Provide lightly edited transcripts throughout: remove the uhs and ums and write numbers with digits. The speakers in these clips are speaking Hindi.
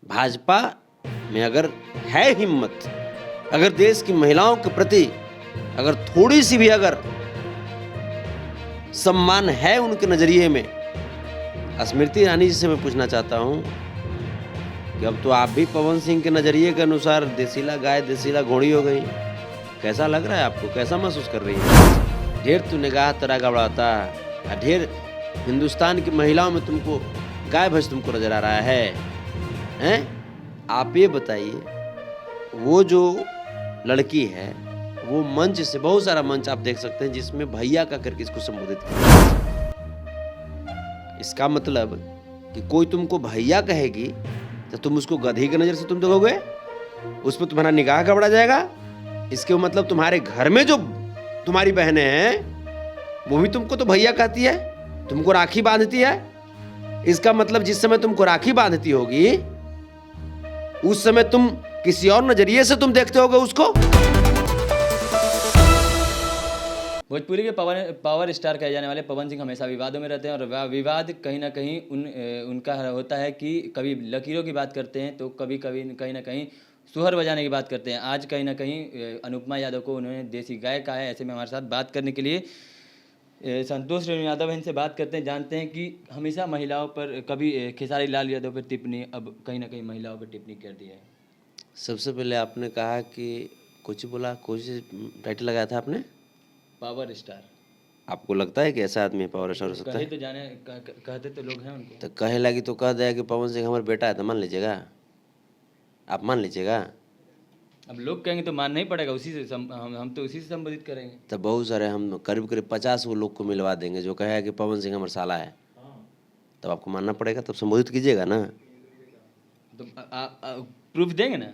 भाजपा में अगर है हिम्मत, अगर देश की महिलाओं के प्रति अगर थोड़ी सी भी अगर सम्मान है उनके नजरिए में, स्मृति ईरानी जी से मैं पूछना चाहता हूं कि अब तो आप भी पवन सिंह के नजरिए के अनुसार देसीला गाय देसीला घोड़ी हो गई। कैसा लग रहा है आपको, कैसा महसूस कर रही है? ढेर तू निगाह तेरा गबड़ाता, ढेर हिंदुस्तान की महिलाओं में तुमको गाय भैंस तुमको नजर आ रहा है? आप ये बताइए, वो जो लड़की है वो मंच से, बहुत सारा मंच आप देख सकते हैं जिसमें भैया का करके इसको संबोधित किया। इसका मतलब कि कोई तुमको भैया कहेगी तो तुम उसको गधी की नजर से तुम देखोगे, उस पर तुम्हारा निगाह गबड़ा जाएगा। इसके मतलब तुम्हारे घर में जो तुम्हारी बहनें हैं वो भी तुमको तो भैया कहती है, तुमको राखी बांधती है। इसका मतलब जिस समय तुमको राखी बांधती होगी उस समय तुम किसी और नजरिए से तुम देखते होगे उसको। भोजपुरी के पावर स्टार कहे जाने वाले पवन सिंह हमेशा विवादों में रहते हैं और विवाद कहीं ना कहीं उनका होता है कि कभी लकीरों की बात करते हैं तो कभी कभी कहीं ना कहीं सुहर बजाने की बात करते हैं। आज कहीं ना कहीं अनुपमा यादव को उन्होंने देसी गाय कहा है। ऐसे में हमारे साथ बात करने के लिए संतोष रेणु यादव इनसे बात करते हैं, जानते हैं कि हमेशा महिलाओं पर, कभी खेसारी लाल यादव पर टिप्पणी, अब कहीं ना कहीं महिलाओं पर टिप्पणी कर दी है। सबसे पहले आपने कहा कि कुछ बोला, कुछ टाइटल लगाया था आपने, पावर स्टार। आपको लगता है कि ऐसा आदमी पावर स्टार हो सकता कहे है? तो जाने कहते तो लोग हैं उनको। तो कहे लगी तो कह दिया कि पवन सिंह हमारा बेटा है, तो मान लीजिएगा, आप मान लीजिएगा। अब लोग कहेंगे तो मानना ही पड़ेगा, उसी से हम तो उसी से संबोधित करेंगे। तो बहुत सारे हम करीब करीब 50 वो लोग को मिलवा देंगे जो कहे कि पवन सिंह हमारा साला है, तब आपको मानना पड़ेगा, तब संबोधित कीजिएगा ना। तो प्रूफ देंगे ना।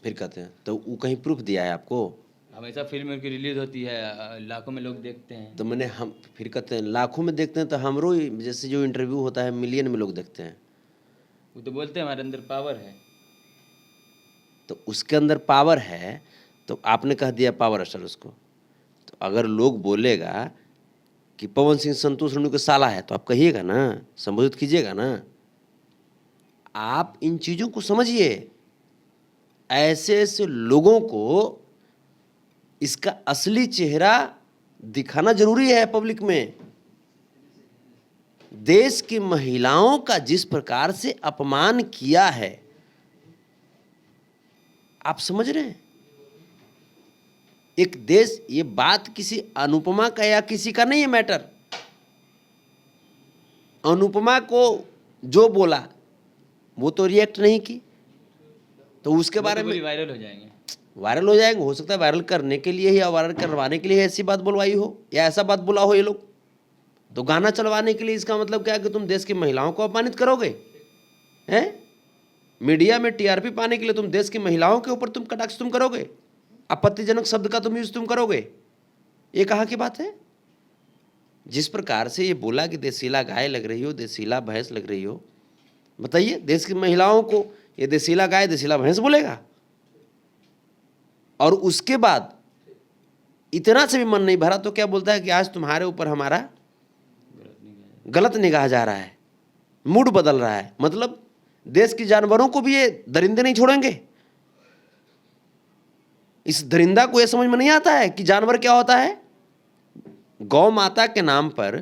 फिर कहते हैं तो वो कहीं प्रूफ दिया है आपको? हमेशा फिल्म की रिलीज होती है, लाखों में लोग देखते हैं। तो मैंने हम फिर कहते हैं लाखों में देखते हैं, तो हमरो जैसे जो इंटरव्यू होता है मिलियन में लोग देखते हैं। वो तो बोलते हैं हमारे अंदर पावर है। तो उसके अंदर पावर है तो आपने कह दिया पावर स्टार उसको। तो अगर लोग बोलेगा कि पवन सिंह संतोष रेणु के साला है तो आप कहिएगा ना, संबोधित कीजिएगा ना। आप इन चीज़ों को समझिए, ऐसे ऐसे लोगों को इसका असली चेहरा दिखाना जरूरी है पब्लिक में। देश की महिलाओं का जिस प्रकार से अपमान किया है, आप समझ रहे हैं? एक देश, ये बात किसी अनुपमा का या किसी का नहीं है मैटर। अनुपमा को जो बोला वो तो रिएक्ट नहीं की, तो उसके बारे में वायरल हो जाएंगे। वायरल हो जाएंगे। हो सकता है वायरल करने के लिए ही या वायरल करवाने के लिए ऐसी बात बोलवाई हो या ऐसा बात बोला हो ये लोग। तो गाना चलवाने के लिए इसका मतलब क्या है कि तुम देश की महिलाओं को अपमानित करोगे हैं? मीडिया में टीआरपी पाने के लिए तुम देश की महिलाओं के ऊपर तुम कटाक्ष तुम करोगे, आपत्तिजनक शब्द का तुम यूज तुम करोगे। ये कहाँ की बात है? जिस प्रकार से ये बोला कि देसीला गाय लग रही हो, देसीला भैंस लग रही हो, बताइए देश की महिलाओं को ये देसीला गाय देसीला भैंस बोलेगा? और उसके बाद इतना से भी मन नहीं भरा तो क्या बोलता है कि आज तुम्हारे ऊपर हमारा गलत निगाह जा रहा है, मूड बदल रहा है। मतलब देश के जानवरों को भी ये दरिंदे नहीं छोड़ेंगे। इस दरिंदा को यह समझ में नहीं आता है कि जानवर क्या होता है। गौ माता के नाम पर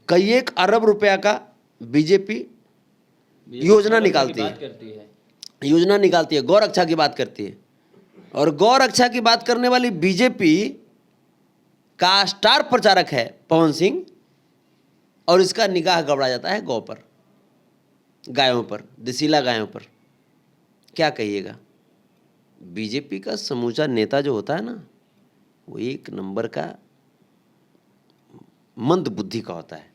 कई 1 अरब रुपया का बीजेपी योजना निकालती है, योजना निकालती है, गौ रक्षा की बात करती है। और गौ रक्षा की बात करने वाली बीजेपी का स्टार प्रचारक है पवन सिंह, और इसका निगाह गबड़ा जाता है गौ पर, गायों पर, देसीला गायों पर। क्या कहिएगा? बीजेपी का समूचा नेता जो होता है ना, वो 1 नंबर का मंद बुद्धि का होता है,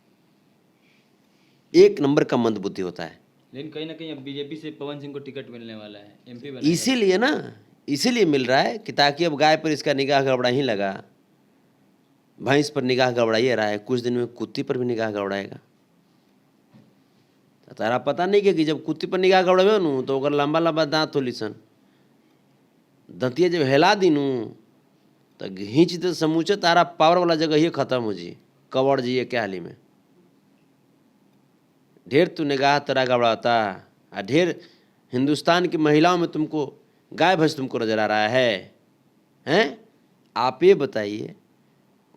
1 नंबर का मंद बुद्धि होता है। लेकिन कहीं ना कहीं अब बीजेपी से पवन सिंह को टिकट मिलने वाला है, एमपी बना। इसीलिए ना, इसीलिए मिल रहा है कि ताकि अब गाय पर इसका निगाह गबड़ा ही लगा, भैंस पर निगाह गबड़ाइए रहा है, कुछ दिन में कुत्ती पर भी निगाह गबड़ाएगा। तो तारा पता नहीं कि जब कुत्ती पर निगाह गबड़ावे नू तो ओकर लंबा लंबा दांत होली सन, दंतिया जब हिला दीनू तो घींच दे समूचे तारा पावर वाला जगह ही खत्म हो जी, कवड़ जी क्या हाली में। ढेर तू निगाह तेरा गबड़ाता, ढेर हिंदुस्तान की महिलाओं में तुमको गाय भैंस तुमको नजर आ रहा है? हैं? आप ये बताइए,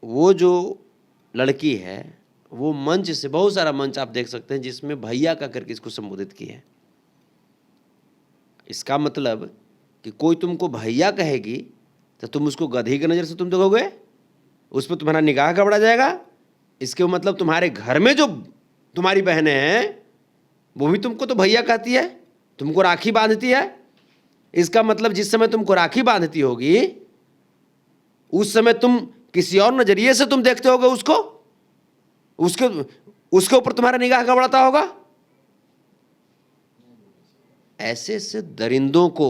वो जो लड़की है वो मंच से, बहुत सारा मंच आप देख सकते हैं जिसमें भैया का करके इसको संबोधित किया है। इसका मतलब कि कोई तुमको भैया कहेगी तो तुम उसको गधी की नज़र से तुम देखोगे, उस पर तुम्हारा निगाह गड़बड़ा जाएगा। इसके मतलब तुम्हारे घर में जो तुम्हारी बहनें हैं वो भी तुमको तो भैया कहती है, तुमको राखी बांधती है। इसका मतलब जिस समय तुमको राखी बांधती होगी उस समय तुम किसी और नजरिए से तुम देखते होगे उसको, उसके ऊपर तुम्हारा निगाह गड़बड़ाता होगा। ऐसे ऐसे दरिंदों को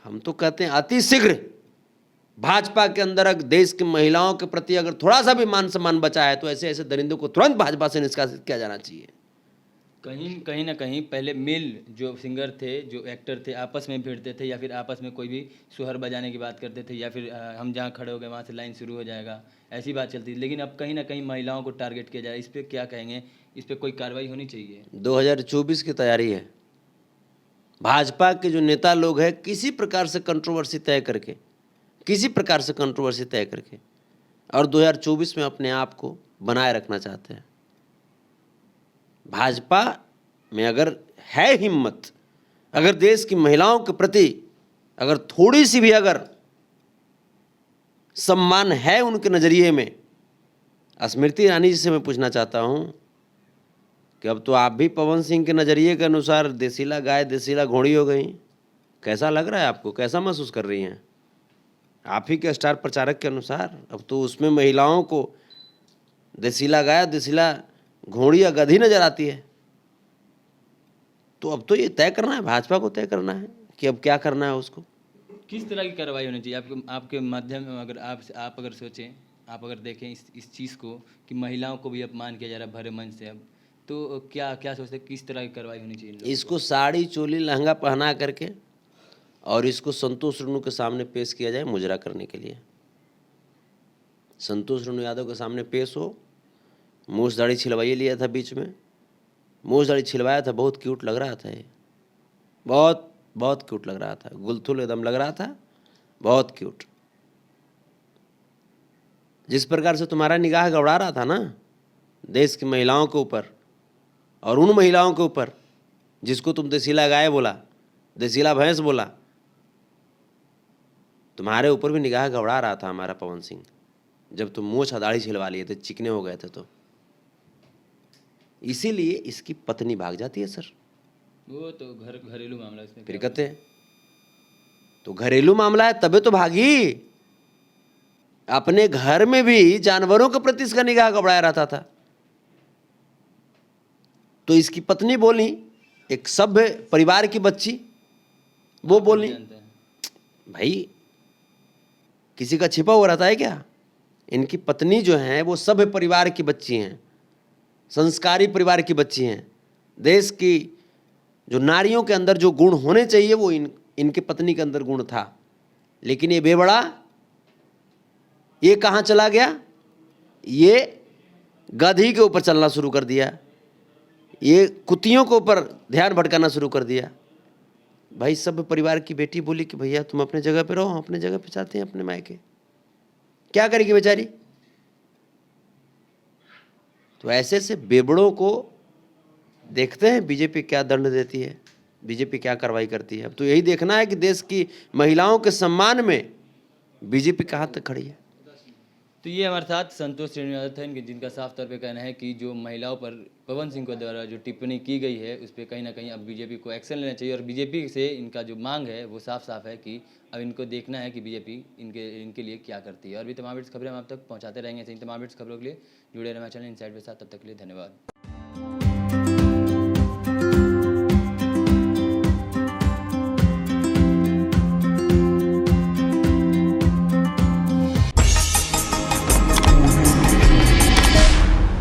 हम तो कहते हैं अति शीघ्र भाजपा के अंदर अगर देश की महिलाओं के प्रति अगर थोड़ा सा भी मान सम्मान बचा है तो ऐसे ऐसे दरिंदों को तुरंत भाजपा से निष्कासित किया जाना चाहिए। कहीं ना कहीं पहले मेल जो सिंगर थे, जो एक्टर थे, आपस में भिड़ते थे या फिर आपस में कोई भी सुहर बजाने की बात करते थे या फिर हम जहाँ खड़े हो गए वहाँ से लाइन शुरू हो जाएगा, ऐसी बात चलती थी। लेकिन अब कहीं ना कहीं महिलाओं को टारगेट किया जा रहा है। इस पर क्या कहेंगे? इस पर कोई कार्रवाई होनी चाहिए? 2024 की तैयारी है। भाजपा के जो नेता लोग हैं किसी प्रकार से कंट्रोवर्सी तय करके, किसी प्रकार से कंट्रोवर्सी तय करके और 2024 में अपने आप को बनाए रखना चाहते हैं। भाजपा में अगर है हिम्मत, अगर देश की महिलाओं के प्रति अगर थोड़ी सी भी अगर सम्मान है उनके नज़रिए में, स्मृति ईरानी जी से मैं पूछना चाहता हूं कि अब तो आप भी पवन सिंह के नज़रिए के अनुसार देसीला गाय देसीला घोड़ी हो गई। कैसा लग रहा है आपको? कैसा महसूस कर रही हैं? आप ही के स्टार प्रचारक के अनुसार अब तो उसमें महिलाओं को देसीला गाय देसीला घोड़ी या गधी नजर आती है। तो अब तो ये तय करना है, भाजपा को तय करना है कि अब क्या करना है उसको। किस तरह की कार्रवाई होनी चाहिए आपके माध्यम में? अगर आप अगर सोचें, आप अगर देखें इस चीज़ को कि महिलाओं को भी अपमान किया जा रहा है भरे मंच से, अब तो क्या क्या सोचते हैं किस तरह की कार्रवाई होनी चाहिए इन लोगों इसको साड़ी चोली लहंगा पहना करके और इसको संतोष रेणु के सामने पेश किया जाए मुजरा करने के लिए। संतोष रेणु यादव के सामने पेश हो, मूछ दाढ़ी छिलवाइए लिया था, बीच में मूछ दाढ़ी छिलवाया था, बहुत क्यूट लग रहा था ये, बहुत बहुत क्यूट लग रहा था, गुलथुल एकदम लग रहा था, बहुत क्यूट। जिस प्रकार से तुम्हारा निगाह गड़बड़ा रहा था ना देश की महिलाओं के ऊपर और उन महिलाओं के ऊपर जिसको तुम देसीला गाय बोला, देसीला भैंस बोला, तुम्हारे ऊपर भी निगाह गड़बड़ा रहा था हमारा पवन सिंह, जब तुम मूछ दाढ़ी छिलवा लिए थे, चिकने हो गए थे। तो इसीलिए इसकी पत्नी भाग जाती है सर। वो तो घरेलू मामला इसमें फिर कहते हैं तो घरेलू मामला है तबे तो भागी। अपने घर में भी जानवरों के प्रति इसका निगाह गड़बड़ाया रहता था। तो इसकी पत्नी बोली, एक सभ्य परिवार की बच्ची, वो बोली, भाई किसी का छिपा हुआ रहता है क्या? इनकी पत्नी जो है वो सभ्य परिवार की बच्ची हैं, संस्कारी परिवार की बच्ची हैं। देश की जो नारियों के अंदर जो गुण होने चाहिए वो इनके पत्नी के अंदर गुण था। लेकिन ये बेबड़ा, ये कहाँ चला गया? ये गधी के ऊपर चलना शुरू कर दिया, ये कुतियों के ऊपर ध्यान भटकाना शुरू कर दिया। भाई सब परिवार की बेटी बोली कि भैया तुम अपने जगह पे रहो, हम अपने जगह पे चाहते हैं अपने मायके। क्या करेगी बेचारी? तो ऐसे ऐसे बेबड़ों को देखते हैं बीजेपी क्या दंड देती है, बीजेपी क्या कार्रवाई करती है। अब तो यही देखना है कि देश की महिलाओं के सम्मान में बीजेपी कहाँ तक खड़ी है। तो ये हमारे साथ संतोष रेणु यादव थे, जिनका साफ तौर पे कहना है कि जो महिलाओं पर पवन सिंह के द्वारा जो टिप्पणी की गई है उस पर कहीं ना कहीं अब बीजेपी को एक्शन लेना चाहिए। और बीजेपी से इनका जो मांग है वो साफ साफ है कि अब इनको देखना है कि बीजेपी इनके लिए क्या करती है। और भी तमाम खबरें हम आप तक पहुँचाते रहेंगे। ऐसे ही तमाम खबरों के लिए जुड़े रहना चैनल इनसाइड के साथ। तब तक के लिए धन्यवाद।